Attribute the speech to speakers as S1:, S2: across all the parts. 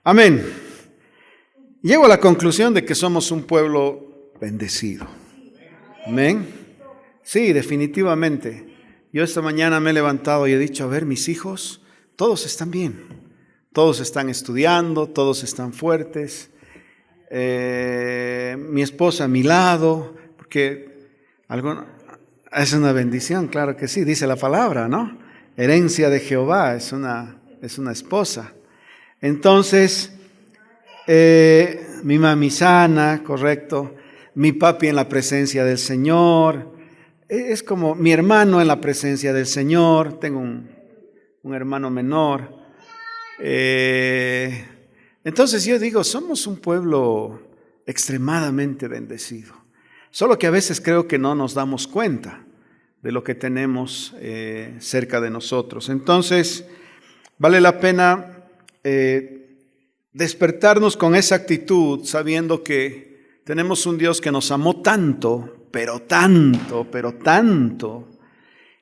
S1: Amén. Llego a la conclusión de que somos un pueblo bendecido. Amén. Sí, definitivamente. Yo esta mañana me he levantado y he dicho, a ver, mis hijos, todos están bien. Todos están estudiando, todos están fuertes. Mi esposa a mi lado, porque es una bendición, claro que sí, dice la palabra, ¿no? Herencia de Jehová, es una esposa. Entonces, mi mami sana, correcto, mi papi en la presencia del Señor, es como mi hermano en la presencia del Señor, tengo un hermano menor. Entonces yo digo, somos un pueblo extremadamente bendecido, solo que a veces creo que no nos damos cuenta de lo que tenemos cerca de nosotros. Entonces, vale la pena despertarnos con esa actitud, sabiendo que tenemos un Dios que nos amó tanto, pero tanto,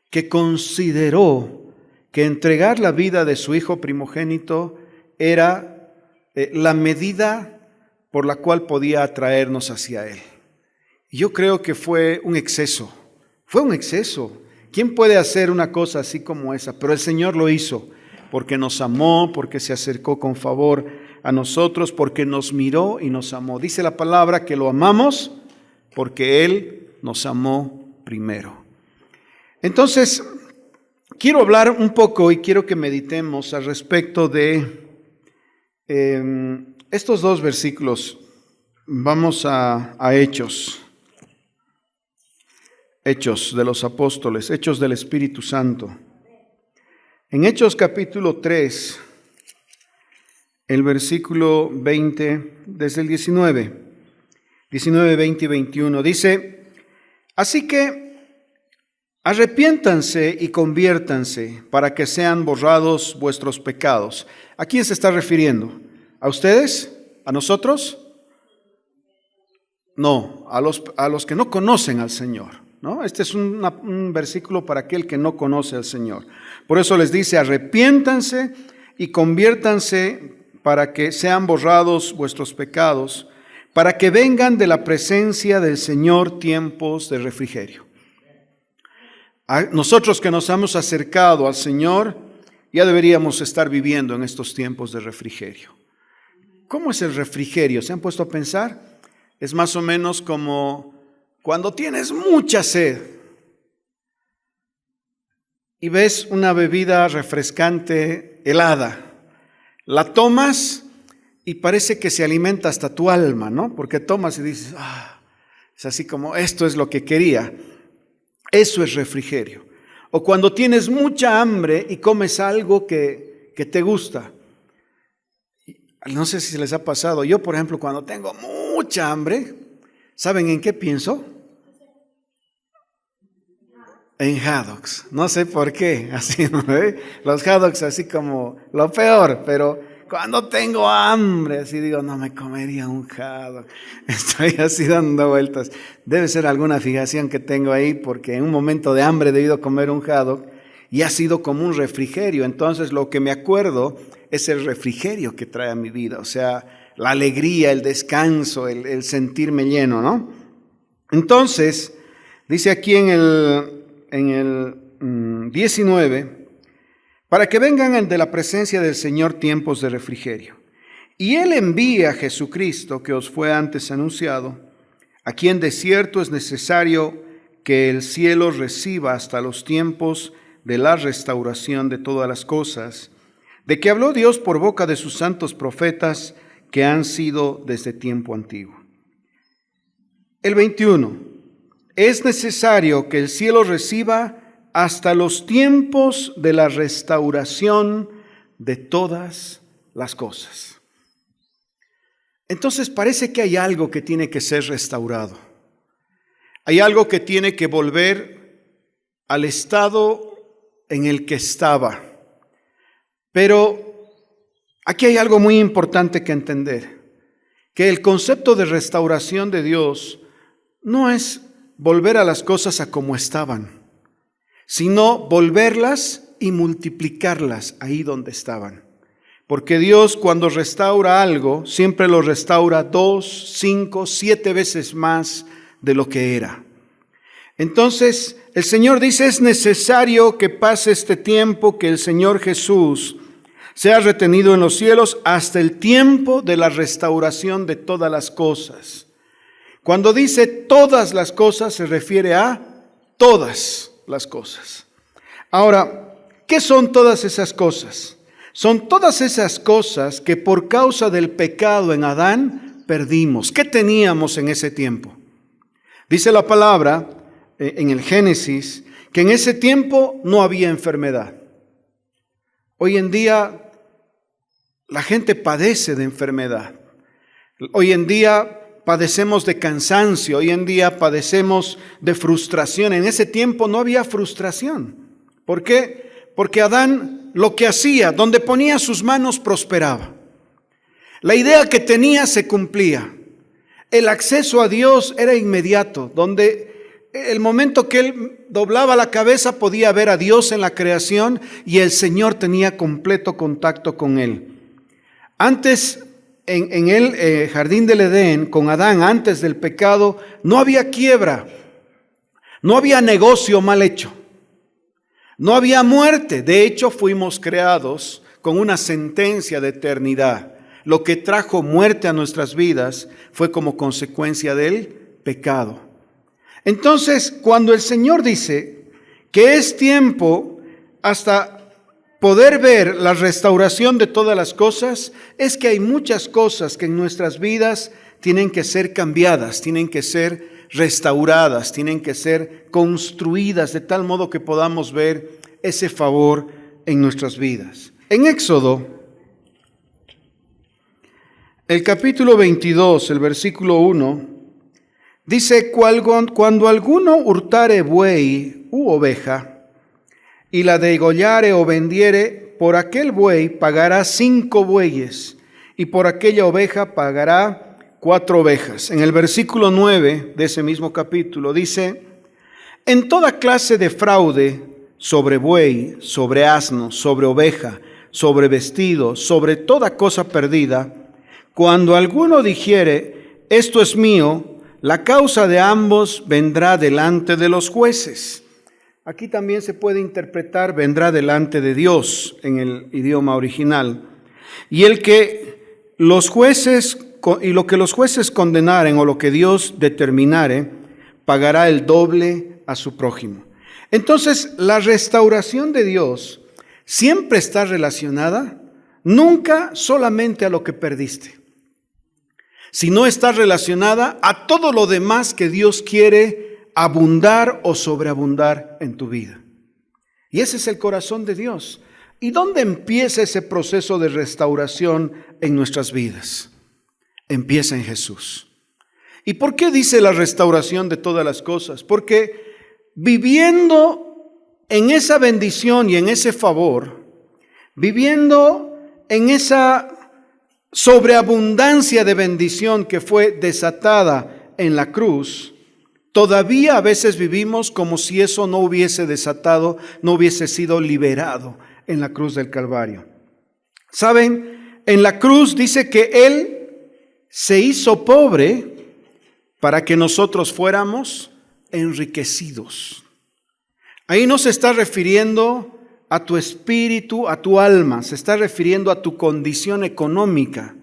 S1: que consideró que entregar la vida de su Hijo primogénito era la medida por la cual podía atraernos hacia Él. Y yo creo que fue un exceso. ¿Quién puede hacer una cosa así como esa? Pero el Señor lo hizo, porque nos amó, porque se acercó con favor a nosotros, porque nos miró y nos amó. Dice la palabra que lo amamos porque Él nos amó primero. Entonces, quiero hablar un poco y quiero que meditemos al respecto de estos dos versículos. Vamos a Hechos. Hechos de los Apóstoles, Hechos del Espíritu Santo. En Hechos capítulo 3, el versículo 20, desde el 19, 20 y 21, dice, así que arrepiéntanse y conviértanse para que sean borrados vuestros pecados. ¿A quién se está refiriendo? ¿A ustedes? ¿A nosotros? No, a los que no conocen al Señor, ¿no? Este es un versículo para aquel que no conoce al Señor. Por eso les dice, arrepiéntanse y conviértanse para que sean borrados vuestros pecados, para que vengan de la presencia del Señor tiempos de refrigerio. Nosotros que nos hemos acercado al Señor, ya deberíamos estar viviendo en estos tiempos de refrigerio. ¿Cómo es el refrigerio? ¿Se han puesto a pensar? Es más o menos como cuando tienes mucha sed y ves una bebida refrescante helada. La tomas y parece que se alimenta hasta tu alma, ¿no? Porque tomas y dices, es así como esto es lo que quería. Eso es refrigerio. O cuando tienes mucha hambre y comes algo que te gusta. No sé si les ha pasado. Yo, por ejemplo, cuando tengo mucha hambre, ¿saben en qué pienso? En hot dogs. No sé por qué, así, ¿no? Los hot dogs así como lo peor, pero cuando tengo hambre, así digo, no me comería un hot dog. Estoy así dando vueltas. Debe ser alguna fijación que tengo ahí, porque en un momento de hambre he debido comer un hot dog y ha sido como un refrigerio. Entonces lo que me acuerdo es el refrigerio que trae a mi vida, o sea, la alegría, el descanso, el sentirme lleno, ¿no? Entonces, dice aquí en el 19, para que vengan de la presencia del Señor tiempos de refrigerio. Y Él envía a Jesucristo, que os fue antes anunciado, a quien de cierto es necesario que el cielo reciba hasta los tiempos de la restauración de todas las cosas, de que habló Dios por boca de sus santos profetas que han sido desde tiempo antiguo. El 21. Es necesario que el cielo reciba hasta los tiempos de la restauración de todas las cosas. Entonces parece que hay algo que tiene que ser restaurado. Hay algo que tiene que volver al estado en el que estaba. Pero aquí hay algo muy importante que entender, que el concepto de restauración de Dios no es volver a las cosas a como estaban, sino volverlas y multiplicarlas ahí donde estaban. Porque Dios, cuando restaura algo, siempre lo restaura 2, 5, 7 veces más de lo que era. Entonces, el Señor dice, es necesario que pase este tiempo, que el Señor Jesús sea retenido en los cielos hasta el tiempo de la restauración de todas las cosas. Cuando dice todas las cosas, se refiere a todas las cosas. Ahora, ¿qué son todas esas cosas? Son todas esas cosas que por causa del pecado en Adán perdimos. ¿Qué teníamos en ese tiempo? Dice la palabra en el Génesis que en ese tiempo no había enfermedad. Hoy en día la gente padece de enfermedad. Hoy en día padecemos de cansancio. Hoy en día padecemos de frustración. En ese tiempo no había frustración. ¿Por qué? Porque Adán lo que hacía, donde ponía sus manos, prosperaba. La idea que tenía se cumplía. El acceso a Dios era inmediato, donde el momento que él doblaba la cabeza podía ver a Dios en la creación y el Señor tenía completo contacto con él. Antes, en el jardín del Edén, con Adán, antes del pecado, no había quiebra, no había negocio mal hecho. No había muerte. De hecho, fuimos creados con una sentencia de eternidad. Lo que trajo muerte a nuestras vidas fue como consecuencia del pecado. Entonces, cuando el Señor dice que es tiempo hasta poder ver la restauración de todas las cosas, es que hay muchas cosas que en nuestras vidas tienen que ser cambiadas, tienen que ser restauradas, tienen que ser construidas de tal modo que podamos ver ese favor en nuestras vidas. En Éxodo, el capítulo 22, el versículo 1, dice, cuando alguno hurtare buey u oveja, y la degollare o vendiere, por aquel buey pagará 5 bueyes, y por aquella oveja pagará 4 ovejas. En el versículo 9 de ese mismo capítulo dice, en toda clase de fraude, sobre buey, sobre asno, sobre oveja, sobre vestido, sobre toda cosa perdida, cuando alguno dijere, esto es mío, la causa de ambos vendrá delante de los jueces. Aquí también se puede interpretar, vendrá delante de Dios en el idioma original. Y el que los jueces y lo que los jueces condenaren o lo que Dios determinare, pagará el doble a su prójimo. Entonces, la restauración de Dios siempre está relacionada, nunca solamente a lo que perdiste, sino está relacionada a todo lo demás que Dios quiere abundar o sobreabundar en tu vida. Y ese es el corazón de Dios. ¿Y dónde empieza ese proceso de restauración en nuestras vidas? Empieza en Jesús. ¿Y por qué dice la restauración de todas las cosas? Porque viviendo en esa bendición y en ese favor, viviendo en esa sobreabundancia de bendición que fue desatada en la cruz, todavía a veces vivimos como si eso no hubiese desatado, no hubiese sido liberado en la cruz del Calvario. ¿Saben? En la cruz dice que Él se hizo pobre para que nosotros fuéramos enriquecidos. Ahí no se está refiriendo a tu espíritu, a tu alma, se está refiriendo a tu condición económica.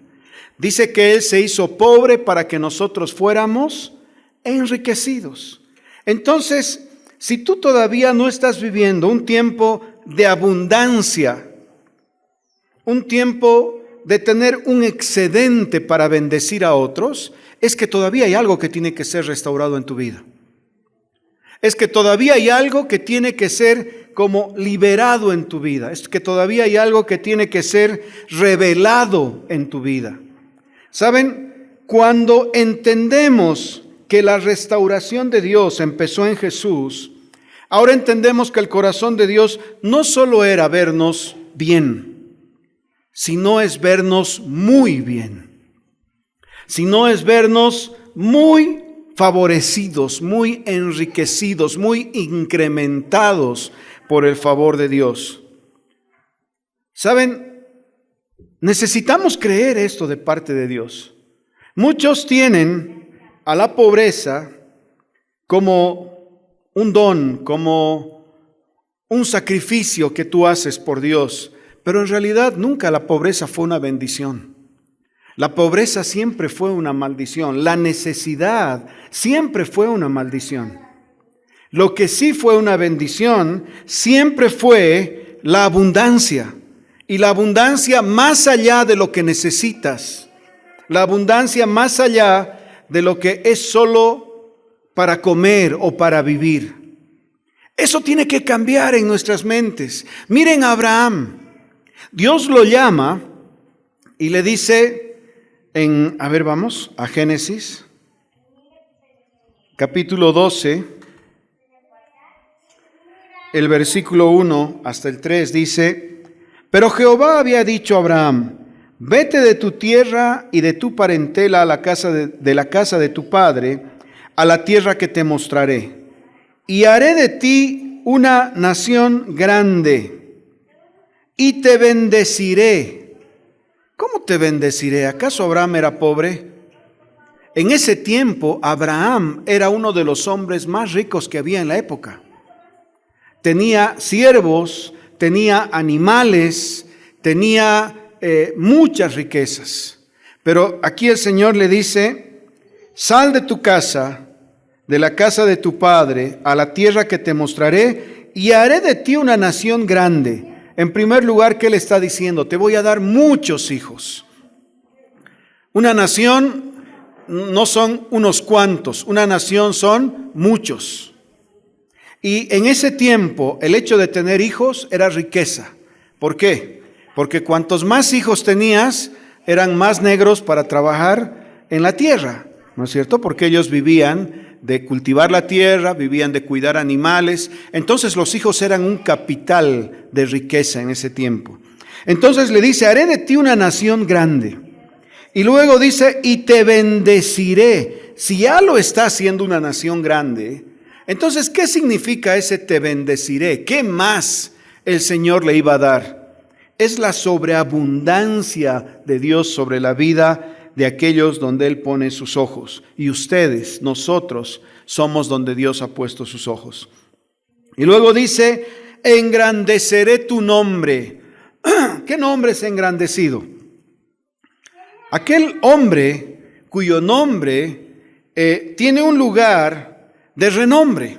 S1: Dice que Él se hizo pobre para que nosotros fuéramos enriquecidos. Entonces, si tú todavía no estás viviendo un tiempo de abundancia, un tiempo de tener un excedente para bendecir a otros, es que todavía hay algo que tiene que ser restaurado en tu vida. Es que todavía hay algo que tiene que ser como liberado en tu vida. Es que todavía hay algo que tiene que ser revelado en tu vida. ¿Saben? Cuando entendemos que la restauración de Dios empezó en Jesús, ahora entendemos que el corazón de Dios no solo era vernos bien, sino es vernos muy bien, sino es vernos muy favorecidos, muy enriquecidos, muy incrementados por el favor de Dios. ¿Saben? Necesitamos creer esto de parte de Dios. Muchos tienen a la pobreza como un don, como un sacrificio que tú haces por Dios, pero en realidad nunca la pobreza fue una bendición. La pobreza siempre fue una maldición. La necesidad siempre fue una maldición. Lo que sí fue una bendición siempre fue la abundancia. Y la abundancia más allá de lo que necesitas. La abundancia más allá de lo que es solo para comer o para vivir. Eso tiene que cambiar en nuestras mentes. Miren a Abraham. Dios lo llama y le dice vamos a Génesis, capítulo 12, el versículo 1 hasta el 3 dice: Pero Jehová había dicho a Abraham: Vete de tu tierra y de tu parentela a la casa de tu padre, a la tierra que te mostraré, y haré de ti una nación grande, y te bendeciré. ¿Cómo te bendeciré? ¿Acaso Abraham era pobre? En ese tiempo, Abraham era uno de los hombres más ricos que había en la época. Tenía siervos, tenía animales, tenía muchas riquezas. Pero aquí el Señor le dice: sal de tu casa, de la casa de tu padre, a la tierra que te mostraré, y haré de ti una nación grande. En primer lugar, ¿qué le está diciendo? Te voy a dar muchos hijos. Una nación no son unos cuantos, una nación son muchos. Y en ese tiempo, el hecho de tener hijos era riqueza. ¿Por qué? Porque cuantos más hijos tenías, eran más negros para trabajar en la tierra, ¿no es cierto? Porque ellos vivían de cultivar la tierra, vivían de cuidar animales. Entonces los hijos eran un capital de riqueza en ese tiempo. Entonces le dice: haré de ti una nación grande. Y luego dice: y te bendeciré. Si ya lo está haciendo una nación grande, entonces ¿qué significa ese te bendeciré? ¿Qué más el Señor le iba a dar? Es la sobreabundancia de Dios sobre la vida de aquellos donde Él pone sus ojos. Y ustedes, nosotros, somos donde Dios ha puesto sus ojos. Y luego dice: engrandeceré tu nombre. ¿Qué nombre es engrandecido? Aquel hombre cuyo nombre tiene un lugar de renombre.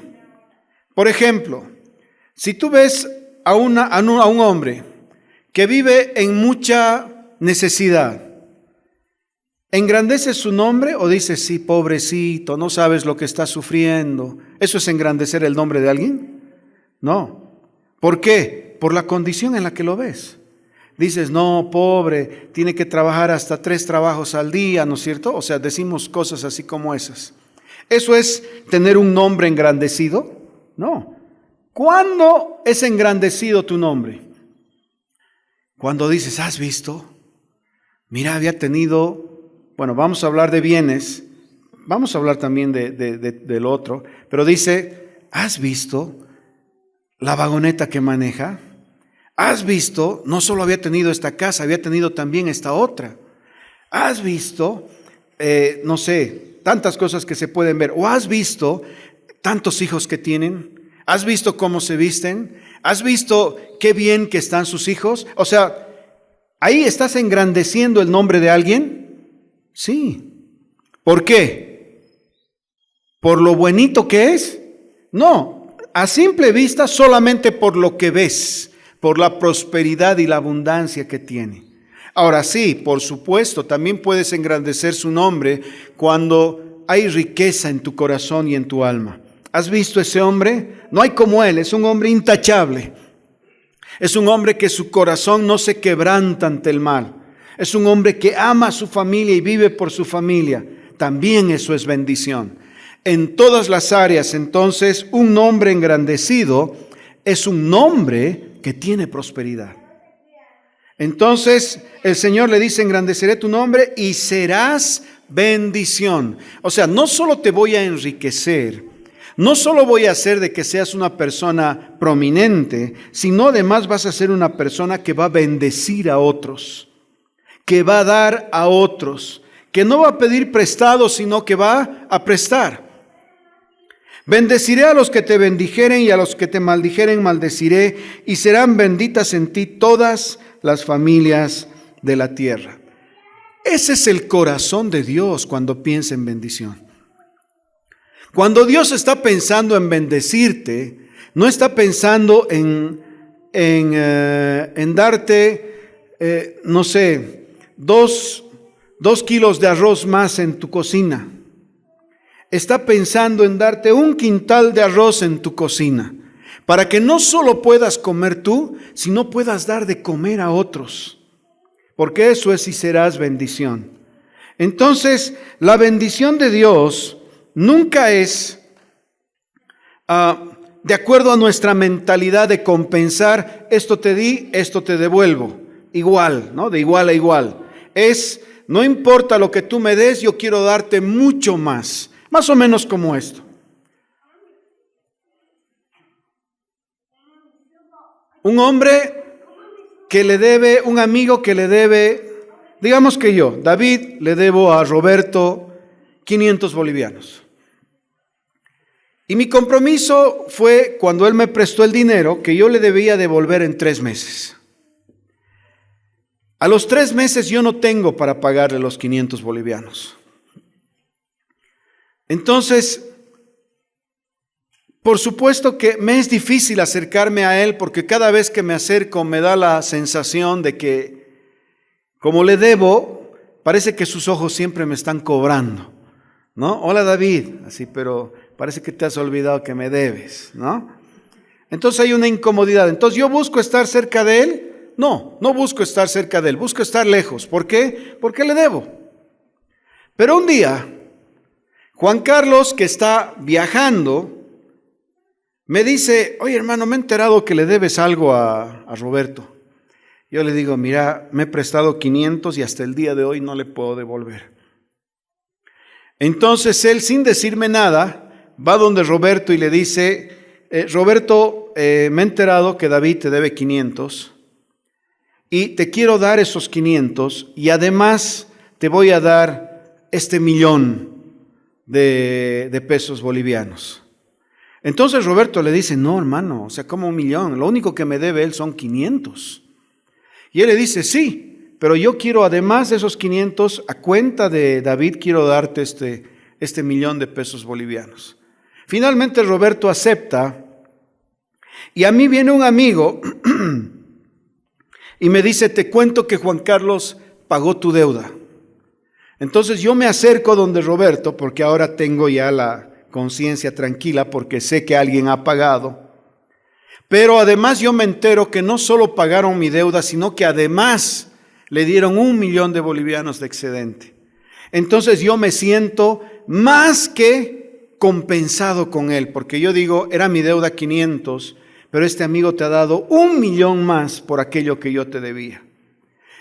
S1: Por ejemplo, si tú ves a un hombre que vive en mucha necesidad, ¿engrandeces su nombre o dices: sí, pobrecito, no sabes lo que está sufriendo? ¿Eso es engrandecer el nombre de alguien? No. ¿Por qué? Por la condición en la que lo ves. Dices: no, pobre, tiene que trabajar hasta 3 trabajos al día, ¿no es cierto? O sea, decimos cosas así como esas. ¿Eso es tener un nombre engrandecido? No. ¿Cuándo es engrandecido tu nombre? Cuando dices: ¿has visto? Mira, había tenido... Bueno, vamos a hablar de bienes, vamos a hablar también del otro, pero dice: ¿has visto la vagoneta que maneja? ¿Has visto? No solo había tenido esta casa, había tenido también esta otra. ¿Has visto? No sé, tantas cosas que se pueden ver. ¿O has visto tantos hijos que tienen? ¿Has visto cómo se visten? ¿Has visto qué bien que están sus hijos? O sea, ¿ahí estás engrandeciendo el nombre de alguien? Sí. ¿Por qué? ¿Por lo bonito que es? No, a simple vista solamente por lo que ves, por la prosperidad y la abundancia que tiene. Ahora sí, por supuesto, también puedes engrandecer su nombre cuando hay riqueza en tu corazón y en tu alma. ¿Has visto ese hombre? No hay como él, es un hombre intachable. Es un hombre que su corazón no se quebranta ante el mal. Es un hombre que ama a su familia y vive por su familia. También eso es bendición. En todas las áreas, entonces, un nombre engrandecido es un nombre que tiene prosperidad. Entonces, el Señor le dice: engrandeceré tu nombre y serás bendición. O sea, no solo te voy a enriquecer, no solo voy a hacer de que seas una persona prominente, sino además vas a ser una persona que va a bendecir a otros. que va a dar a otros, que no va a pedir prestado, sino que va a prestar. Bendeciré a los que te bendijeren y a los que te maldijeren maldeciré, y serán benditas en ti todas las familias de la tierra. Ese es el corazón de Dios cuando piensa en bendición. Cuando Dios está pensando en bendecirte, no está pensando en darte, no sé, 2 kilos de arroz más en tu cocina. Está pensando en darte 1 quintal de arroz en tu cocina, para que no solo puedas comer tú, sino puedas dar de comer a otros. Porque eso es y serás bendición. Entonces, la bendición de Dios nunca es de acuerdo a nuestra mentalidad de compensar, esto te di, esto te devuelvo. Igual, ¿no? De igual a igual. No importa lo que tú me des, yo quiero darte mucho más. Más o menos como esto. Un hombre que le debe, un amigo que le debe, digamos que yo, David, le debo a Roberto 500 bolivianos. Y mi compromiso fue, cuando él me prestó el dinero, que yo le debía devolver en 3 meses. A los 3 meses yo no tengo para pagarle los 500 bolivianos. Entonces, por supuesto que me es difícil acercarme a él, porque cada vez que me acerco me da la sensación de que, como le debo, parece que sus ojos siempre me están cobrando, ¿no? Hola David, así, pero parece que te has olvidado que me debes, ¿no? Entonces hay una incomodidad. Entonces yo busco estar cerca de él. No busco estar cerca de él, busco estar lejos. ¿Por qué? Porque le debo. Pero un día, Juan Carlos, que está viajando, me dice, oye hermano, me he enterado que le debes algo a Roberto. Yo le digo, mira, me he prestado 500 y hasta el día de hoy no le puedo devolver. Entonces él, sin decirme nada, va donde Roberto y le dice, Roberto, me he enterado que David te debe 500 y te quiero dar esos 500 y además te voy a dar 1.000.000 de pesos bolivianos. Entonces Roberto le dice, no hermano, o sea, ¿cómo 1.000.000? Lo único que me debe él son 500. Y él le dice, sí, pero yo quiero además de esos 500, a cuenta de David, quiero darte este 1.000.000 de pesos bolivianos. Finalmente Roberto acepta y a mí viene un amigo y me dice, te cuento que Juan Carlos pagó tu deuda. Entonces yo me acerco donde Roberto, porque ahora tengo ya la conciencia tranquila, porque sé que alguien ha pagado. Pero además yo me entero que no solo pagaron mi deuda, sino que además le dieron 1.000.000 de bolivianos de excedente. Entonces yo me siento más que compensado con él, porque yo digo, era mi deuda 500, pero este amigo te ha dado 1.000.000 más por aquello que yo te debía.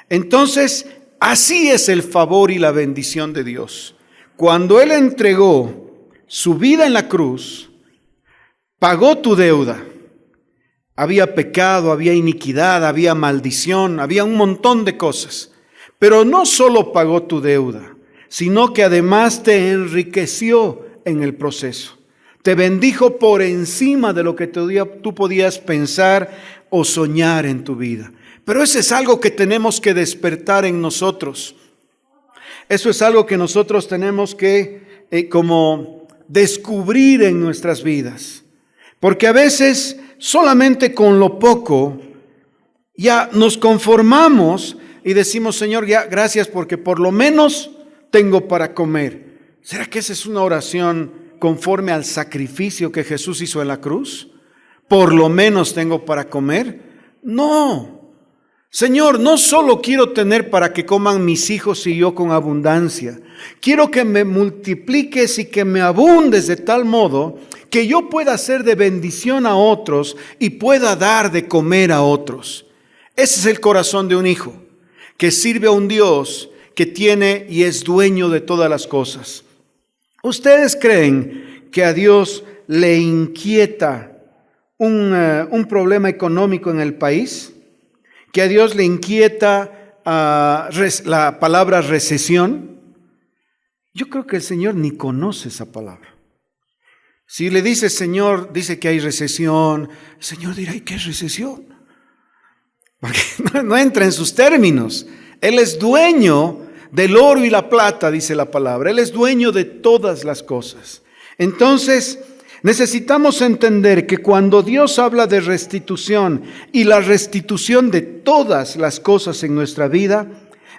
S1: Entonces, así es el favor y la bendición de Dios. Cuando Él entregó su vida en la cruz, pagó tu deuda. Había pecado, había iniquidad, había maldición, había un montón de cosas. Pero no solo pagó tu deuda, sino que además te enriqueció en el proceso. Te bendijo por encima de lo que tú podías pensar o soñar en tu vida. Pero eso es algo que tenemos que despertar en nosotros. Eso es algo que nosotros tenemos que como descubrir en nuestras vidas. Porque a veces solamente con lo poco ya nos conformamos y decimos, Señor, ya gracias porque por lo menos tengo para comer. ¿Será que esa es una oración conforme al sacrificio que Jesús hizo en la cruz? ¿Por lo menos tengo para comer? No. Señor, no solo quiero tener para que coman mis hijos y yo con abundancia. Quiero que me multipliques y que me abundes de tal modo que yo pueda ser de bendición a otros y pueda dar de comer a otros. Ese es el corazón de un hijo que sirve a un Dios que tiene y es dueño de todas las cosas. ¿Ustedes creen que a Dios le inquieta un problema económico en el país? ¿Que a Dios le inquieta la palabra recesión, yo creo que el Señor ni conoce esa palabra. Si le dice, Señor, dice que hay recesión, el Señor dirá, ¿y qué es recesión? Porque no entra en sus términos. Él es dueño del oro y la plata, dice la palabra. Él es dueño de todas las cosas. Entonces, necesitamos entender que cuando Dios habla de restitución y la restitución de todas las cosas en nuestra vida,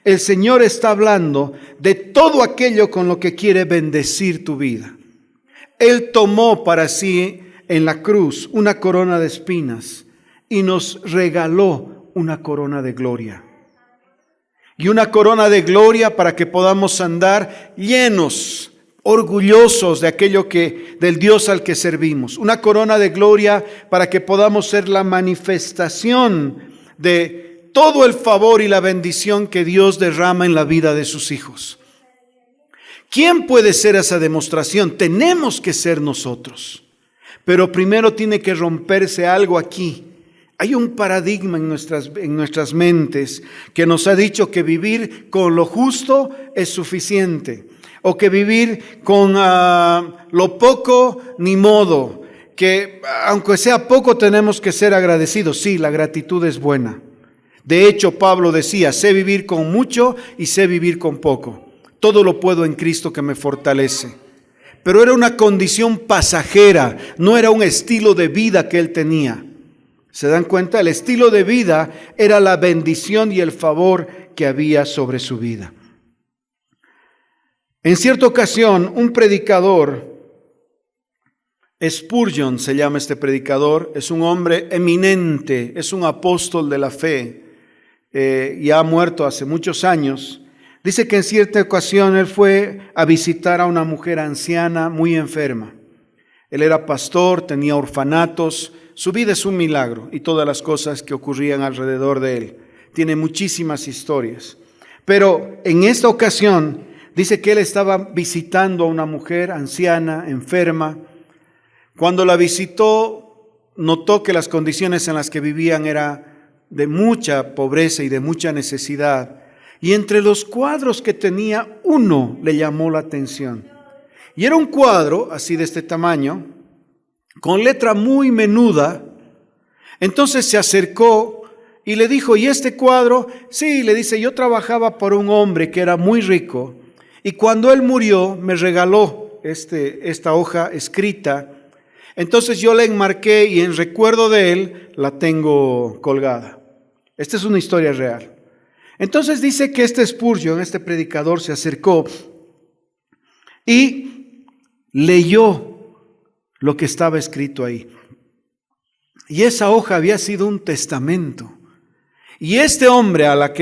S1: el Señor está hablando de todo aquello con lo que quiere bendecir tu vida. Él tomó para sí en la cruz una corona de espinas y nos regaló una corona de gloria. Y una corona de gloria para que podamos andar llenos, orgullosos de del Dios al que servimos. Una corona de gloria para que podamos ser la manifestación de todo el favor y la bendición que Dios derrama en la vida de sus hijos. ¿Quién puede ser esa demostración? Tenemos que ser nosotros. Pero primero tiene que romperse algo aquí. Hay un paradigma en nuestras mentes que nos ha dicho que vivir con lo justo es suficiente. O que vivir con lo poco, ni modo. Que aunque sea poco tenemos que ser agradecidos. Sí, la gratitud es buena. De hecho, Pablo decía, sé vivir con mucho y sé vivir con poco. Todo lo puedo en Cristo que me fortalece. Pero era una condición pasajera, no era un estilo de vida que él tenía. ¿Se dan cuenta? El estilo de vida era la bendición y el favor que había sobre su vida. En cierta ocasión, un predicador, Spurgeon se llama este predicador, es un hombre eminente, es un apóstol de la fe, ya ha muerto hace muchos años. Dice que en cierta ocasión él fue a visitar a una mujer anciana muy enferma. Él era pastor, tenía orfanatos, su vida es un milagro y todas las cosas que ocurrían alrededor de él. Tiene muchísimas historias. Pero en esta ocasión dice que él estaba visitando a una mujer anciana, enferma. Cuando la visitó, notó que las condiciones en las que vivían eran de mucha pobreza y de mucha necesidad. Y entre los cuadros que tenía, uno le llamó la atención. Y era un cuadro, así de este tamaño, con letra muy menuda. Entonces se acercó y le dijo, ¿y este cuadro? Sí, le dice, yo trabajaba por un hombre que era muy rico. Y cuando él murió, me regaló esta hoja escrita. Entonces yo la enmarqué y en recuerdo de él la tengo colgada. Esta es una historia real. Entonces dice que Spurgeon, este predicador, se acercó y leyó lo que estaba escrito ahí. Y esa hoja había sido un testamento. Y este hombre al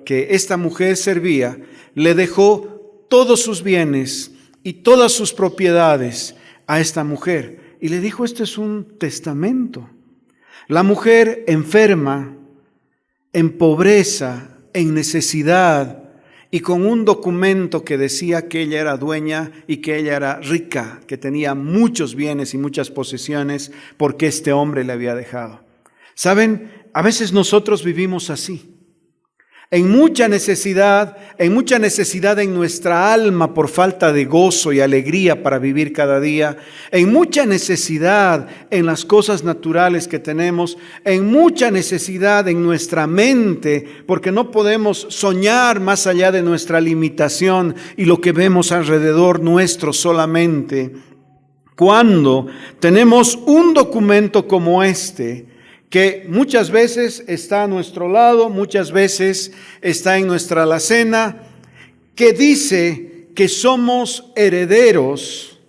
S1: que esta mujer servía, le dejó todos sus bienes y todas sus propiedades a esta mujer. Y le dijo, esto es un testamento. La mujer enferma, en pobreza, en necesidad y con un documento que decía que ella era dueña y que ella era rica, que tenía muchos bienes y muchas posesiones porque este hombre le había dejado. ¿Saben? A veces nosotros vivimos así. En mucha necesidad en nuestra alma por falta de gozo y alegría para vivir cada día, en mucha necesidad en las cosas naturales que tenemos, en mucha necesidad en nuestra mente, porque no podemos soñar más allá de nuestra limitación y lo que vemos alrededor nuestro solamente. Cuando tenemos un documento como este, que muchas veces está a nuestro lado, muchas veces está en nuestra alacena, que dice que somos herederos,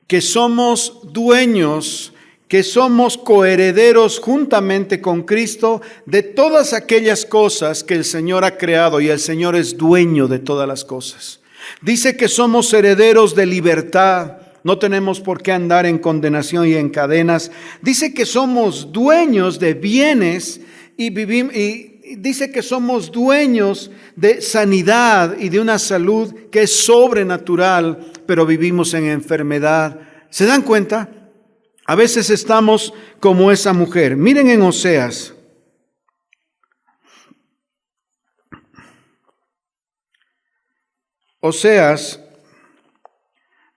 S1: que somos dueños, que somos coherederos juntamente con Cristo de todas aquellas cosas que el Señor ha creado, y el Señor es dueño de todas las cosas. Dice que somos herederos de libertad. No tenemos por qué andar en condenación y en cadenas. Dice que somos dueños de bienes y dice que somos dueños de sanidad y de una salud que es sobrenatural, pero vivimos en enfermedad. ¿Se dan cuenta? A veces estamos como esa mujer. Miren en Oseas. Oseas,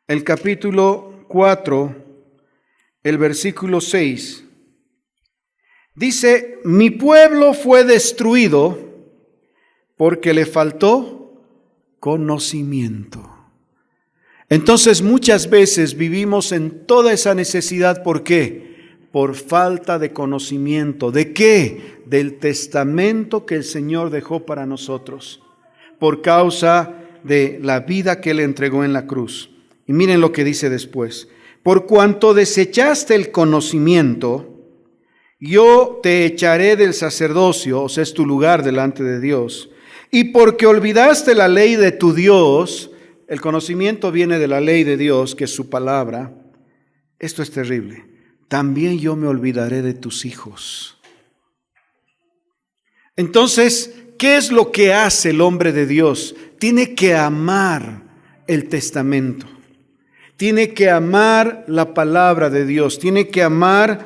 S1: el capítulo 4, el versículo 6. Dice, mi pueblo fue destruido porque le faltó conocimiento. Entonces muchas veces vivimos en toda esa necesidad. ¿Por qué? Por falta de conocimiento. ¿De qué? Del testamento que el Señor dejó para nosotros, por causa de la vida que Él entregó en la cruz. Y miren lo que dice después. Por cuanto desechaste el conocimiento, yo te echaré del sacerdocio, o sea, es tu lugar delante de Dios. Y porque olvidaste la ley de tu Dios, el conocimiento viene de la ley de Dios, que es su palabra. Esto es terrible. También yo me olvidaré de tus hijos. Entonces, ¿qué es lo que hace el hombre de Dios? Tiene que amar el testamento. Tiene que amar la palabra de Dios. Tiene que amar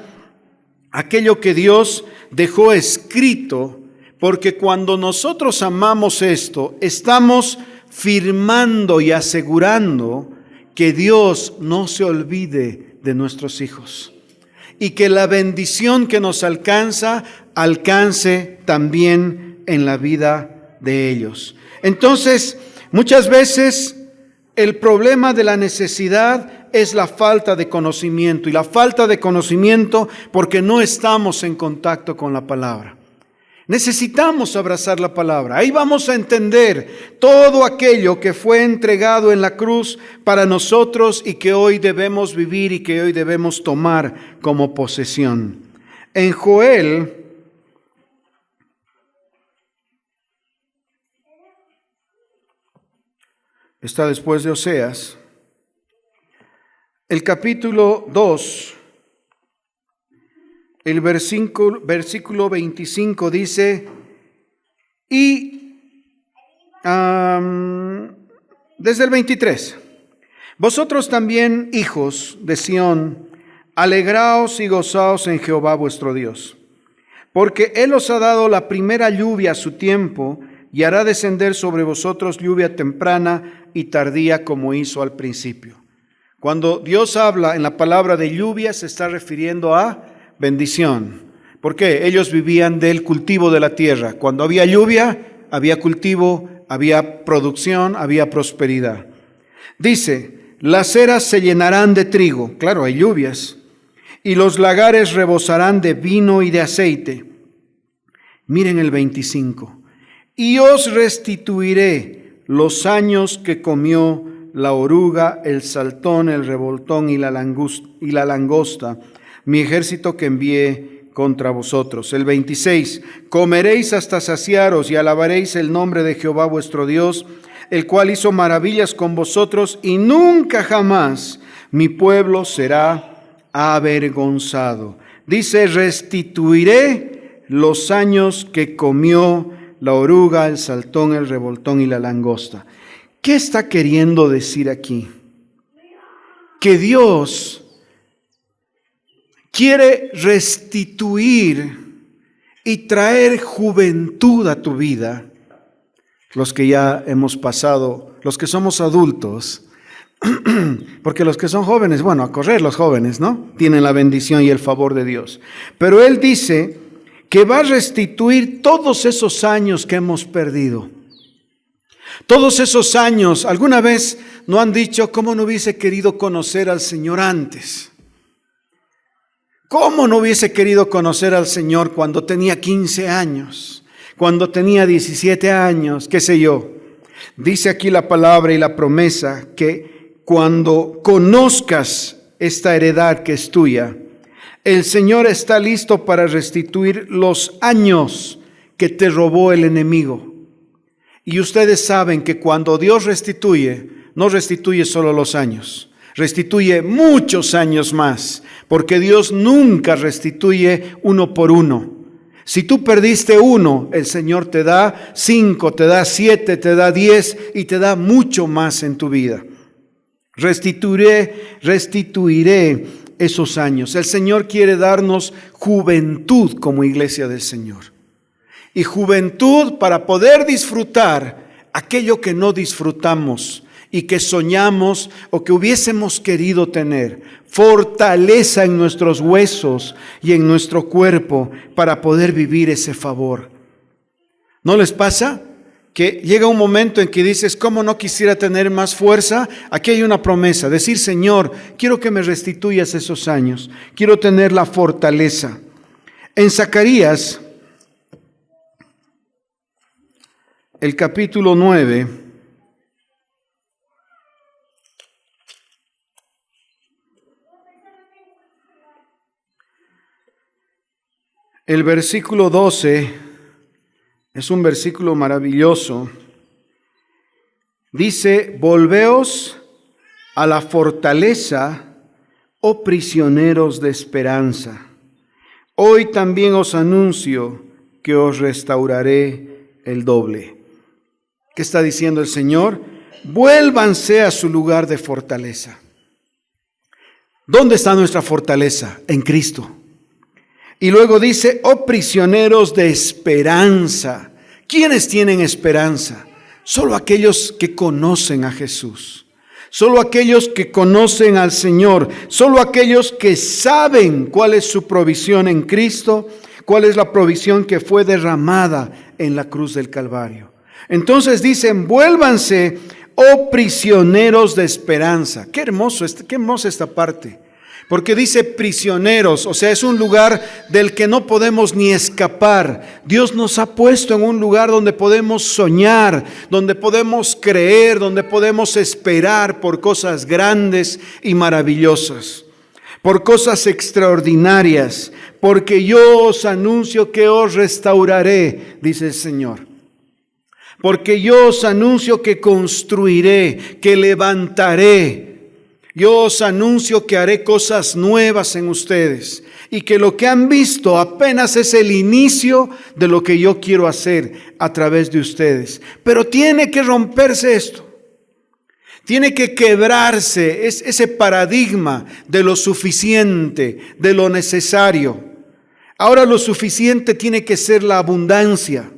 S1: aquello que Dios dejó escrito, porque cuando nosotros amamos esto, estamos firmando y asegurando que Dios no se olvide de nuestros hijos y que la bendición que nos alcance también en la vida de ellos. Entonces, muchas veces el problema de la necesidad es la falta de conocimiento, y la falta de conocimiento porque no estamos en contacto con la palabra. Necesitamos abrazar la palabra. Ahí vamos a entender todo aquello que fue entregado en la cruz para nosotros y que hoy debemos vivir y que hoy debemos tomar como posesión. En Joel, está después de Oseas, el capítulo 2, el versículo 25 dice, y desde el 23, vosotros también, hijos de Sión, alegraos y gozaos en Jehová vuestro Dios, porque Él os ha dado la primera lluvia a su tiempo, y hará descender sobre vosotros lluvia temprana y tardía como hizo al principio. Cuando Dios habla en la palabra de lluvia, se está refiriendo a bendición. ¿Por qué? Ellos vivían del cultivo de la tierra. Cuando había lluvia, había cultivo, había producción, había prosperidad. Dice, las eras se llenarán de trigo. Claro, hay lluvias. Y los lagares rebosarán de vino y de aceite. Miren el 25. Y os restituiré los años que comió la oruga, el saltón, el revoltón y la langosta, mi ejército que envié contra vosotros. El 26, comeréis hasta saciaros y alabaréis el nombre de Jehová vuestro Dios, el cual hizo maravillas con vosotros, y nunca jamás mi pueblo será avergonzado. Dice, restituiré los años que comió la oruga, el saltón, el revoltón y la langosta. ¿Qué está queriendo decir aquí? Que Dios quiere restituir y traer juventud a tu vida. Los que ya hemos pasado, los que somos adultos, porque los que son jóvenes, bueno, a correr los jóvenes, ¿no? Tienen la bendición y el favor de Dios. Pero Él dice que va a restituir todos esos años que hemos perdido. Todos esos años, ¿alguna vez no han dicho cómo no hubiese querido conocer al Señor antes? ¿Cómo no hubiese querido conocer al Señor cuando tenía 15 años? Cuando tenía 17 años, qué sé yo. Dice aquí la palabra y la promesa que cuando conozcas esta heredad que es tuya, el Señor está listo para restituir los años que te robó el enemigo. Y ustedes saben que cuando Dios restituye, no restituye solo los años, restituye muchos años más, porque Dios nunca restituye uno por uno. Si tú perdiste uno, el Señor te da 5, te da 7, te da 10 y te da mucho más en tu vida. Restituiré esos años. El Señor quiere darnos juventud como iglesia del Señor. Y juventud para poder disfrutar aquello que no disfrutamos y que soñamos o que hubiésemos querido tener. Fortaleza en nuestros huesos y en nuestro cuerpo para poder vivir ese favor. ¿No les pasa? Que llega un momento en que dices, ¿cómo no quisiera tener más fuerza? Aquí hay una promesa, decir, Señor, quiero que me restituyas esos años, quiero tener la fortaleza. En Zacarías, el capítulo 9, el versículo 12, es un versículo maravilloso. Dice, volveos a la fortaleza, oh prisioneros de esperanza. Hoy también os anuncio que os restauraré el doble. ¿Qué está diciendo el Señor? Vuélvanse a su lugar de fortaleza. ¿Dónde está nuestra fortaleza? En Cristo. Y luego dice, oh prisioneros de esperanza. ¿Quiénes tienen esperanza? Solo aquellos que conocen a Jesús. Solo aquellos que conocen al Señor. Solo aquellos que saben cuál es su provisión en Cristo. Cuál es la provisión que fue derramada en la cruz del Calvario. Entonces dicen, vuélvanse, oh prisioneros de esperanza. Qué hermosa esta parte. Porque dice prisioneros, o sea, es un lugar del que no podemos ni escapar. Dios nos ha puesto en un lugar donde podemos soñar, donde podemos creer, donde podemos esperar por cosas grandes y maravillosas, por cosas extraordinarias, porque yo os anuncio que os restauraré, dice el Señor. Porque yo os anuncio que construiré, que levantaré. Yo os anuncio que haré cosas nuevas en ustedes y que lo que han visto apenas es el inicio de lo que yo quiero hacer a través de ustedes. Pero tiene que romperse esto. Tiene que quebrarse ese paradigma de lo suficiente, de lo necesario. Ahora lo suficiente tiene que ser la abundancia.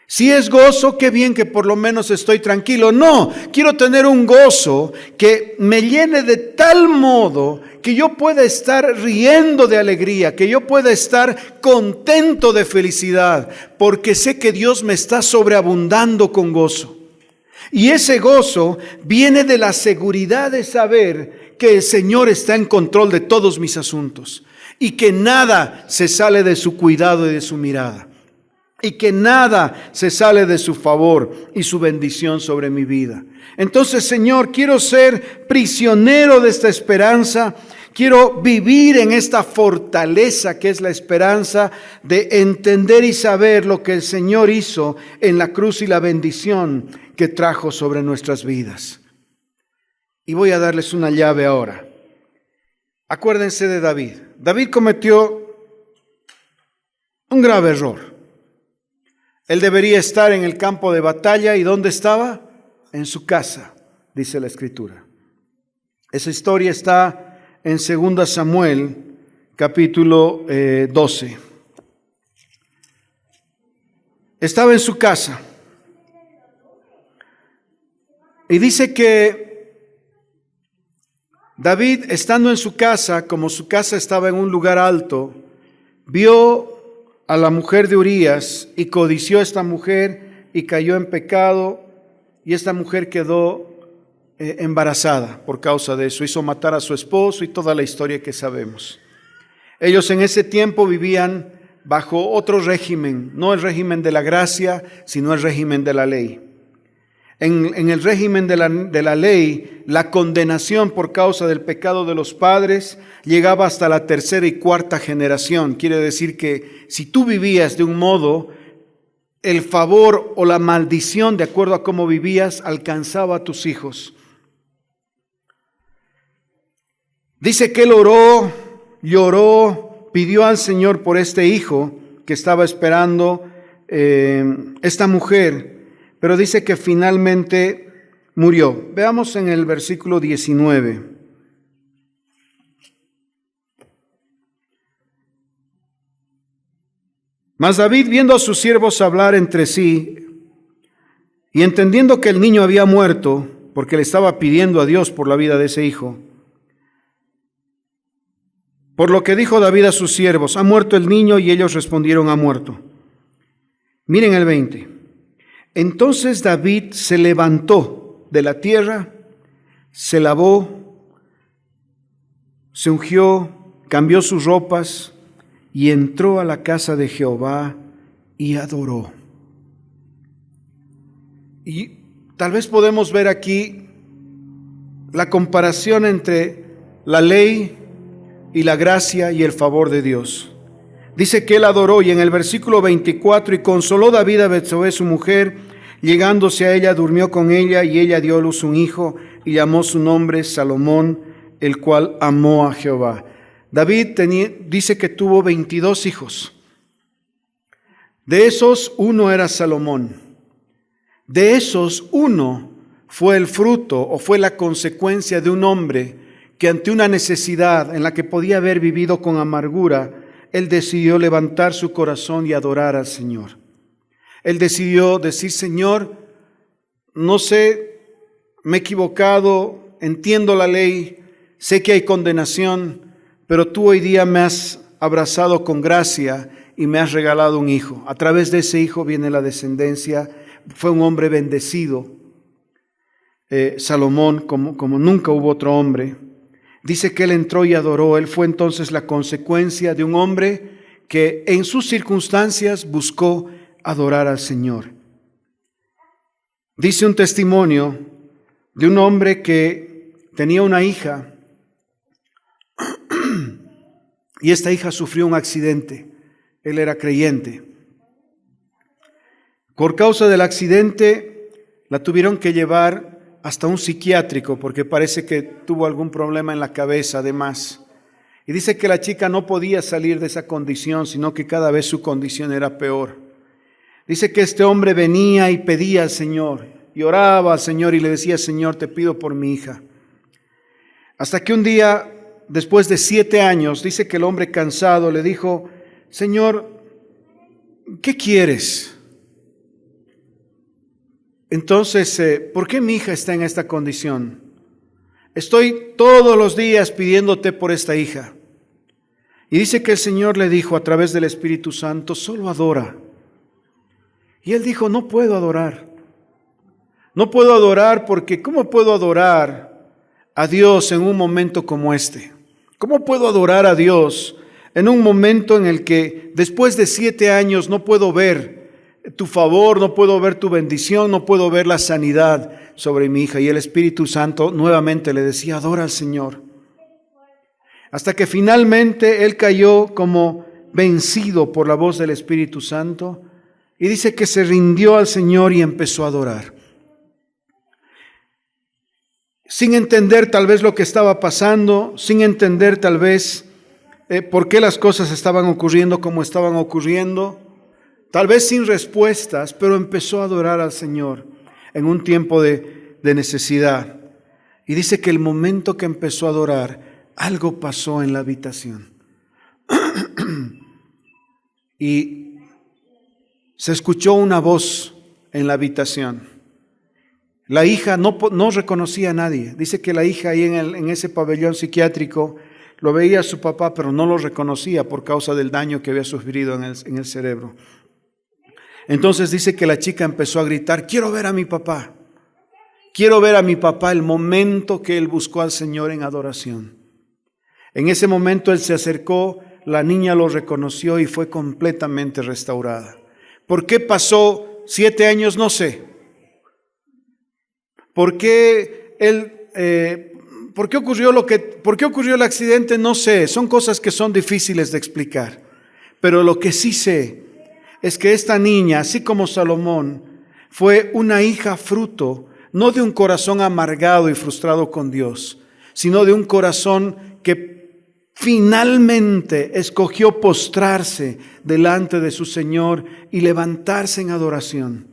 S1: Si es gozo, qué bien que por lo menos estoy tranquilo. No, quiero tener un gozo que me llene de tal modo que yo pueda estar riendo de alegría, que yo pueda estar contento de felicidad, porque sé que Dios me está sobreabundando con gozo. Y ese gozo viene de la seguridad de saber que el Señor está en control de todos mis asuntos y que nada se sale de su cuidado y de su mirada. Y que nada se sale de su favor y su bendición sobre mi vida. Entonces, Señor, quiero ser prisionero de esta esperanza. Quiero vivir en esta fortaleza que es la esperanza de entender y saber lo que el Señor hizo en la cruz y la bendición que trajo sobre nuestras vidas. Y voy a darles una llave ahora. Acuérdense de David. David cometió un grave error. Él debería estar en el campo de batalla. ¿Y dónde estaba? En su casa, dice la Escritura. Esa historia está en 2 Samuel, capítulo 12. Estaba en su casa. Y dice que David, estando en su casa, como su casa estaba en un lugar alto, vio a la mujer de Urías y codició a esta mujer y cayó en pecado, y esta mujer quedó embarazada por causa de eso. Hizo matar a su esposo y toda la historia que sabemos. Ellos en ese tiempo vivían bajo otro régimen, no el régimen de la gracia, sino el régimen de la ley. En el régimen de la ley, la condenación por causa del pecado de los padres llegaba hasta la tercera y cuarta generación. Quiere decir que si tú vivías de un modo, el favor o la maldición, de acuerdo a cómo vivías, alcanzaba a tus hijos. Dice que él oró, lloró, pidió al Señor por este hijo que estaba esperando esta mujer. Pero dice que finalmente murió. Veamos en el versículo 19. Mas David, viendo a sus siervos hablar entre sí, Y entendiendo que el niño había muerto, porque le estaba pidiendo a Dios por la vida de ese hijo, por lo que dijo David a sus siervos: ha muerto el niño, y ellos respondieron: ha muerto. Miren el 20. Entonces David se levantó de la tierra, se lavó, se ungió, cambió sus ropas y entró a la casa de Jehová y adoró. Y tal vez podemos ver aquí la comparación entre la ley y la gracia y el favor de Dios. Dice que él adoró, y en el versículo 24, y consoló David a Betsabé su mujer, llegándose a ella, durmió con ella, y ella dio a luz un hijo, y llamó su nombre Salomón, el cual amó a Jehová. David dice que tuvo 22 hijos. De esos, uno era Salomón. De esos, uno fue el fruto o fue la consecuencia de un hombre que, ante una necesidad en la que podía haber vivido con amargura, él decidió levantar su corazón y adorar al Señor. Él decidió decir: Señor, no sé, me he equivocado, entiendo la ley, sé que hay condenación, pero tú hoy día me has abrazado con gracia y me has regalado un hijo. A través de ese hijo viene la descendencia. Fue un hombre bendecido, Salomón, como nunca hubo otro hombre. Dice que él entró y adoró. Él fue entonces la consecuencia de un hombre que en sus circunstancias buscó adorar al Señor. Dice un testimonio de un hombre que tenía una hija y esta hija sufrió un accidente. Él era creyente. Por causa del accidente la tuvieron que llevar hasta un psiquiátrico porque parece que tuvo algún problema en la cabeza además. Y dice que la chica no podía salir de esa condición, sino que cada vez su condición era peor. Dice que este hombre venía y pedía al Señor, y oraba al Señor y le decía: Señor, te pido por mi hija. Hasta que un día, después de 7 años, dice que el hombre cansado le dijo: Señor, ¿qué quieres? Entonces, ¿por qué mi hija está en esta condición? Estoy todos los días pidiéndote por esta hija. Y dice que el Señor le dijo a través del Espíritu Santo: solo adora. Y él dijo: no puedo adorar. No puedo adorar porque ¿cómo puedo adorar a Dios en un momento como este? ¿Cómo puedo adorar a Dios en un momento en el que después de 7 años no puedo ver tu favor, no puedo ver tu bendición, no puedo ver la sanidad sobre mi hija? Y el Espíritu Santo nuevamente le decía: adora al Señor. Hasta que finalmente él cayó como vencido por la voz del Espíritu Santo y dice que se rindió al Señor y empezó a adorar. Sin entender tal vez lo que estaba pasando, sin entender tal vez por qué las cosas estaban ocurriendo como estaban ocurriendo, tal vez sin respuestas, pero empezó a adorar al Señor en un tiempo de necesidad. Y dice que el momento que empezó a adorar, algo pasó en la habitación. Y se escuchó una voz en la habitación. La hija no reconocía a nadie. Dice que la hija ahí en ese pabellón psiquiátrico lo veía a su papá, pero no lo reconocía por causa del daño que había sufrido en el cerebro. Entonces dice que la chica empezó a gritar: quiero ver a mi papá. Quiero ver a mi papá. El momento que él buscó al Señor en adoración. En ese momento él se acercó, la niña lo reconoció y fue completamente restaurada. ¿Por qué pasó 7 años? No sé. ¿Por qué ocurrió el accidente? No sé. Son cosas que son difíciles de explicar. Pero lo que sí sé es que esta niña, así como Salomón, fue una hija fruto, no de un corazón amargado y frustrado con Dios, sino de un corazón que finalmente escogió postrarse delante de su Señor y levantarse en adoración.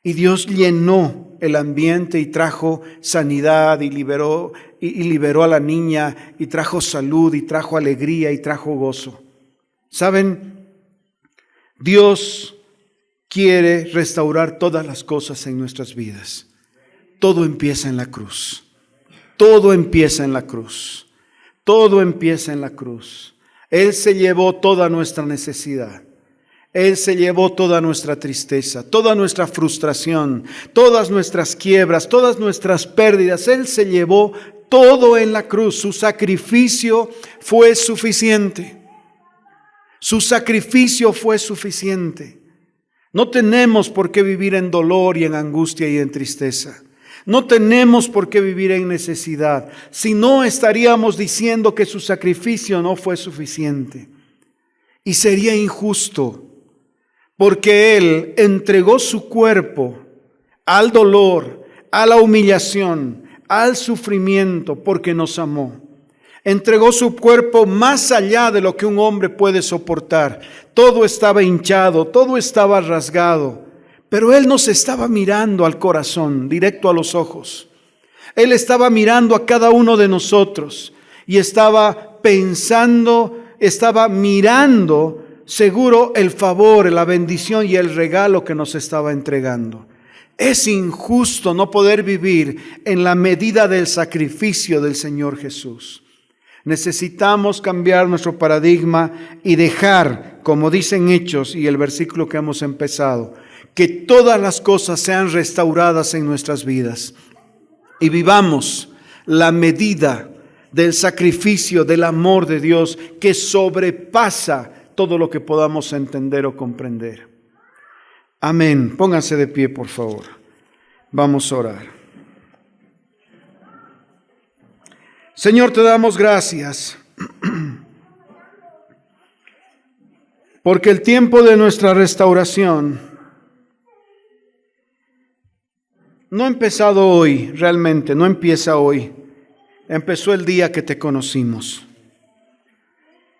S1: Y Dios llenó el ambiente y trajo sanidad y liberó a la niña y trajo salud y trajo alegría y trajo gozo. ¿Saben? Dios quiere restaurar todas las cosas en nuestras vidas. Todo empieza en la cruz. Todo empieza en la cruz. Todo empieza en la cruz. Él se llevó toda nuestra necesidad. Él se llevó toda nuestra tristeza, toda nuestra frustración, todas nuestras quiebras, todas nuestras pérdidas. Él se llevó todo en la cruz. Su sacrificio fue suficiente. Su sacrificio fue suficiente. No tenemos por qué vivir en dolor y en angustia y en tristeza. No tenemos por qué vivir en necesidad. Si no, estaríamos diciendo que su sacrificio no fue suficiente. Y sería injusto, porque Él entregó su cuerpo al dolor, a la humillación, al sufrimiento, porque nos amó. Entregó su cuerpo más allá de lo que un hombre puede soportar. Todo estaba hinchado, todo estaba rasgado, pero Él nos estaba mirando al corazón, directo a los ojos. Él estaba mirando a cada uno de nosotros y estaba pensando, estaba mirando seguro el favor, la bendición y el regalo que nos estaba entregando. Es injusto no poder vivir en la medida del sacrificio del Señor Jesús. Necesitamos cambiar nuestro paradigma y dejar, como dicen Hechos y el versículo que hemos empezado, que todas las cosas sean restauradas en nuestras vidas y vivamos la medida del sacrificio, del amor de Dios que sobrepasa todo lo que podamos entender o comprender. Amén. Pónganse de pie, por favor. Vamos a orar. Señor, te damos gracias porque el tiempo de nuestra restauración no ha empezado hoy, realmente, no empieza hoy. Empezó el día que te conocimos.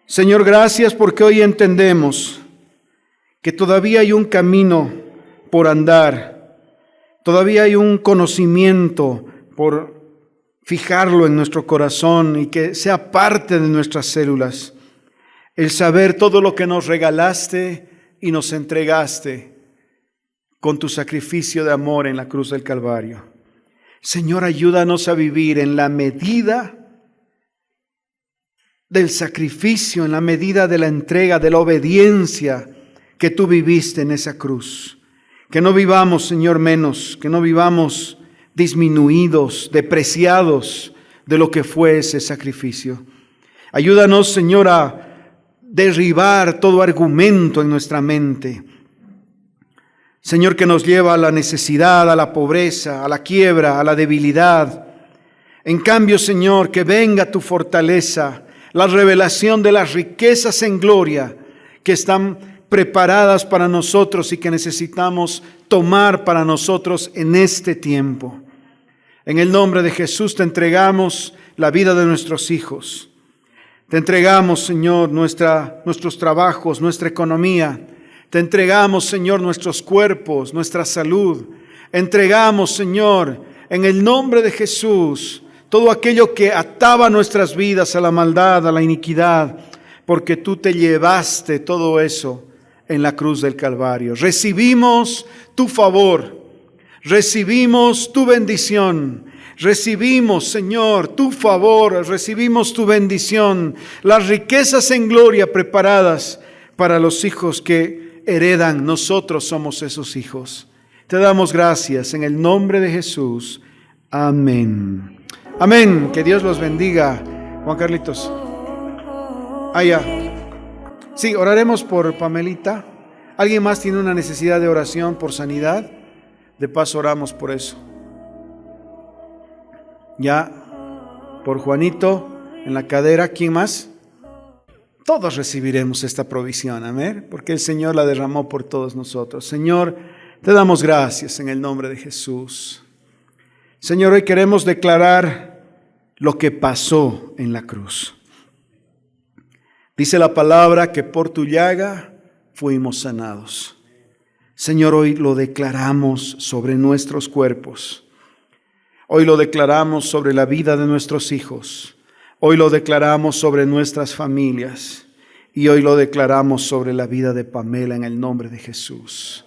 S1: Señor, gracias porque hoy entendemos que todavía hay un camino por andar, todavía hay un conocimiento por fijarlo en nuestro corazón y que sea parte de nuestras células. El saber todo lo que nos regalaste y nos entregaste con tu sacrificio de amor en la cruz del Calvario. Señor, ayúdanos a vivir en la medida del sacrificio, en la medida de la entrega, de la obediencia que tú viviste en esa cruz. Que no vivamos, Señor, menos, que no vivamos disminuidos, depreciados de lo que fue ese sacrificio. Ayúdanos, Señor, a derribar todo argumento en nuestra mente, Señor, que nos lleva a la necesidad, a la pobreza, a la quiebra, a la debilidad. En cambio, Señor, que venga tu fortaleza, la revelación de las riquezas en gloria que están preparadas para nosotros y que necesitamos tomar para nosotros en este tiempo. En el nombre de Jesús te entregamos la vida de nuestros hijos. Te entregamos, Señor, nuestros trabajos, nuestra economía. Te entregamos, Señor, nuestros cuerpos, nuestra salud. Entregamos, Señor, en el nombre de Jesús, todo aquello que ataba nuestras vidas a la maldad, a la iniquidad, porque tú te llevaste todo eso en la cruz del Calvario. Recibimos tu favor, recibimos tu bendición, recibimos, Señor, tu favor, recibimos tu bendición, las riquezas en gloria preparadas para los hijos que heredan. Nosotros somos esos hijos. Te damos gracias en el nombre de Jesús. Amén. Amén. Que Dios los bendiga. Juan Carlitos. Allá. Sí, oraremos por Pamelita. ¿Alguien más tiene una necesidad de oración por sanidad? De paso oramos por eso. Ya, por Juanito en la cadera. ¿Quién más? Todos recibiremos esta provisión, amén, porque el Señor la derramó por todos nosotros. Señor, te damos gracias en el nombre de Jesús. Señor, hoy queremos declarar lo que pasó en la cruz. Dice la palabra que por tu llaga fuimos sanados. Señor, hoy lo declaramos sobre nuestros cuerpos. Hoy lo declaramos sobre la vida de nuestros hijos. Hoy lo declaramos sobre nuestras familias. Y hoy lo declaramos sobre la vida de Pamela en el nombre de Jesús.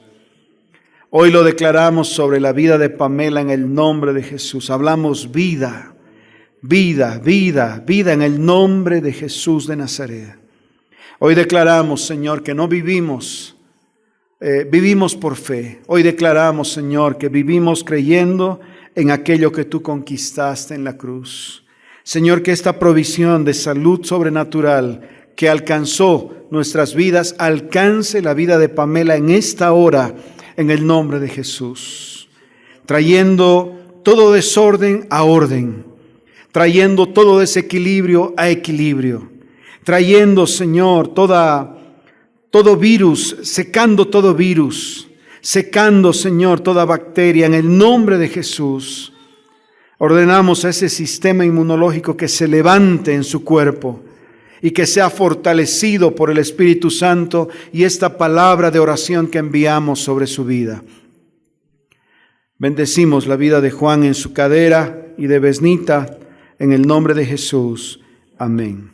S1: Hoy lo declaramos sobre la vida de Pamela en el nombre de Jesús. Hablamos vida, vida, vida, vida en el nombre de Jesús de Nazaret. Hoy declaramos, Señor, que no vivimos por fe. Hoy declaramos, Señor, que vivimos creyendo en aquello que tú conquistaste en la cruz. Señor, que esta provisión de salud sobrenatural que alcanzó nuestras vidas, alcance la vida de Pamela en esta hora, en el nombre de Jesús. Trayendo todo desorden a orden, trayendo todo desequilibrio a equilibrio, trayendo, Señor, todo virus, secando todo virus, secando, Señor, toda bacteria en el nombre de Jesús. Ordenamos a ese sistema inmunológico que se levante en su cuerpo y que sea fortalecido por el Espíritu Santo y esta palabra de oración que enviamos sobre su vida. Bendecimos la vida de Juan en su cadera y de Besnita en el nombre de Jesús. Amén.